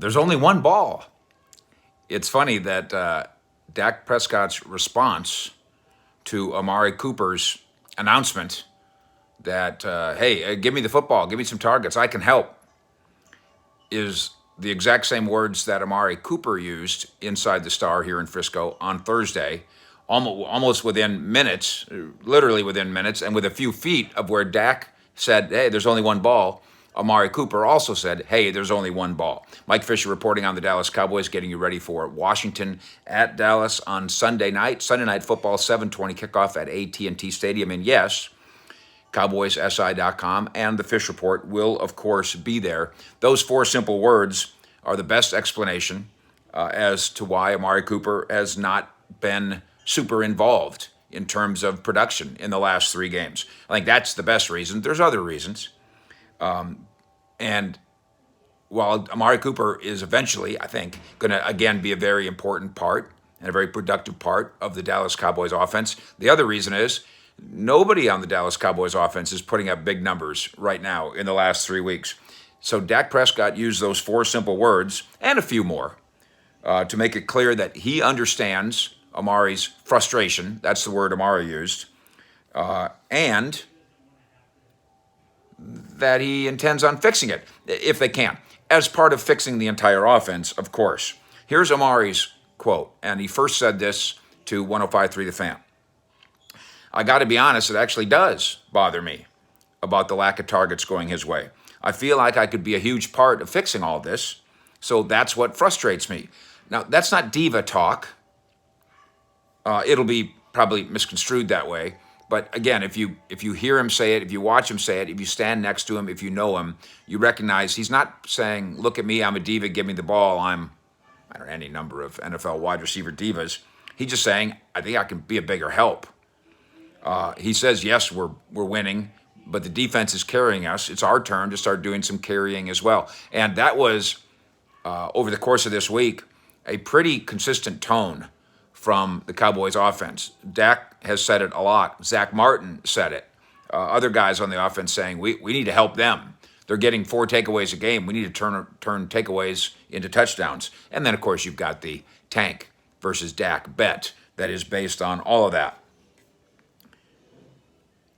there's only one ball. It's funny that Dak Prescott's response to Amari Cooper's announcement that, hey, give me the football, give me some targets, I can help, is the exact same words that Amari Cooper used inside the Star here in Frisco on Thursday, almost within minutes, literally within minutes, and with a few feet of where Dak said, hey, there's only one ball. Amari Cooper also said, hey, there's only one ball. Mike Fisher reporting on the Dallas Cowboys, getting you ready for Washington at Dallas on Sunday night. Sunday Night Football, 7:20 kickoff at AT&T Stadium. And yes, CowboysSI.com and the Fish Report will, of course, be there. Those four simple words are the best explanation as to why Amari Cooper has not been super involved in terms of production in the last three games. I think that's the best reason. There's other reasons. And while Amari Cooper is eventually, I think, going to, again, be a very important part and a very productive part of the Dallas Cowboys offense, the other reason is nobody on the Dallas Cowboys offense is putting up big numbers right now in the last 3 weeks. So Dak Prescott used those four simple words and a few more to make it clear that he understands Amari's frustration. That's the word Amari used. And that he intends on fixing it, if they can, as part of fixing the entire offense, of course. Here's Amari's quote, and he first said this to 105.3 The Fan. I got to be honest, it actually does bother me about the lack of targets going his way. I feel like I could be a huge part of fixing all this, so that's what frustrates me. Now, that's not diva talk. It'll be probably misconstrued that way. But again, if you hear him say it, if you watch him say it, if you stand next to him, if you know him, you recognize he's not saying, look at me, I'm a diva, give me the ball, I don't know, any number of NFL wide receiver divas. He's just saying, I think I can be a bigger help. He says, yes, we're winning, but the defense is carrying us. It's our turn to start doing some carrying as well. And that was, over the course of this week, a pretty consistent tone from the Cowboys offense. Dak has said it a lot. Zach Martin said it. Other guys on the offense saying, we need to help them. They're getting 4 takeaways a game. We need to turn takeaways into touchdowns. And then, of course, you've got the Tank versus Dak bet that is based on all of that.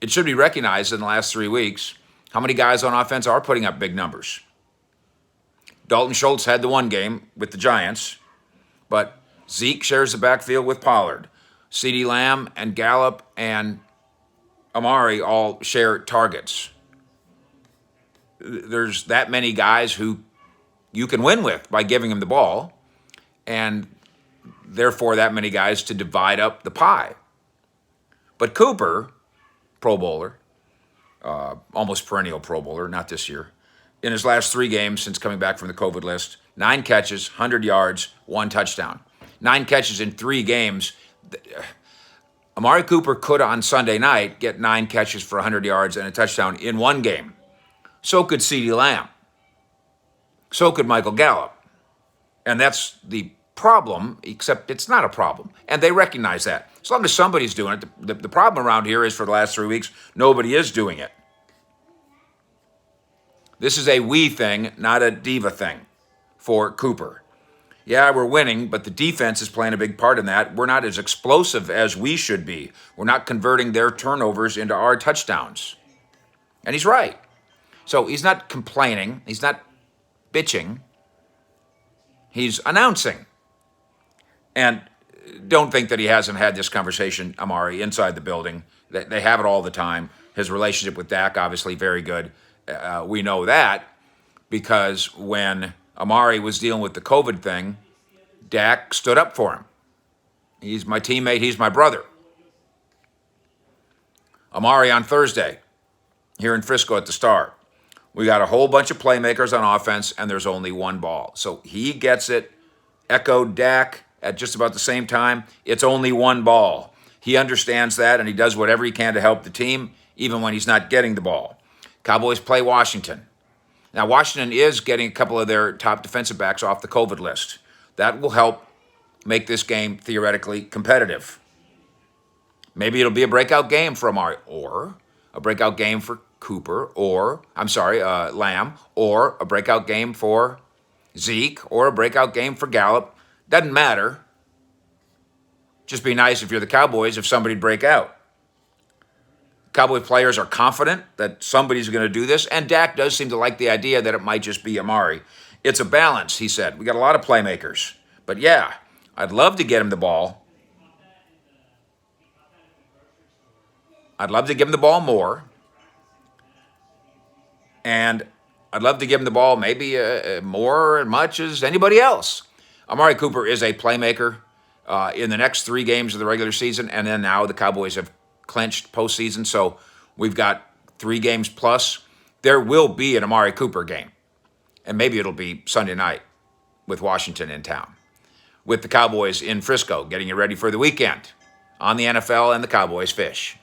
It should be recognized in the last 3 weeks how many guys on offense are putting up big numbers. Dalton Schultz had the one game with the Giants, but Zeke shares the backfield with Pollard. CeeDee Lamb and Gallup and Amari all share targets. There's that many guys who you can win with by giving them the ball, and therefore that many guys to divide up the pie. But Cooper, Pro Bowler, almost perennial Pro Bowler, not this year, in his last 3 games since coming back from the COVID list, 9 catches, 100 yards, 1 touchdown. 9 catches in 3 games. Amari Cooper could, on Sunday night, get 9 catches for 100 yards and a touchdown in 1 game. So could CeeDee Lamb. So could Michael Gallup. And that's the problem, except it's not a problem. And they recognize that. As long as somebody's doing it, the problem around here is for the last 3 weeks, nobody is doing it. This is a we thing, not a diva thing for Cooper. Yeah, we're winning, but the defense is playing a big part in that. We're not as explosive as we should be. We're not converting their turnovers into our touchdowns. And he's right. So he's not complaining. He's not bitching. He's announcing. And don't think that he hasn't had this conversation, Amari, inside the building. They have it all the time. His relationship with Dak, obviously, very good. We know that because when Amari was dealing with the COVID thing, Dak stood up for him. He's my teammate. He's my brother. Amari on Thursday, here in Frisco at the Star. We got a whole bunch of playmakers on offense, and there's only one ball. So he gets it, echoed Dak at just about the same time. It's only one ball. He understands that, and he does whatever he can to help the team, even when he's not getting the ball. Cowboys play Washington. Now, Washington is getting a couple of their top defensive backs off the COVID list. That will help make this game theoretically competitive. Maybe it'll be a breakout game for Amari, or a breakout game for Cooper, or, Lamb, or a breakout game for Zeke or a breakout game for Gallup. Doesn't matter. Just be nice if you're the Cowboys if somebody'd break out. Cowboy players are confident that somebody's going to do this, and Dak does seem to like the idea that it might just be Amari. It's a balance, he said. We got a lot of playmakers. But yeah, I'd love to get him the ball. I'd love to give him the ball more. And I'd love to give him the ball maybe more as much as anybody else. Amari Cooper is a playmaker in the next 3 games of the regular season, and then now the Cowboys have clinched postseason, so we've got 3 games plus. There will be an Amari Cooper game, and maybe it'll be Sunday night with Washington in town, with the Cowboys in Frisco, getting you ready for the weekend on the NFL and the Cowboys Fish.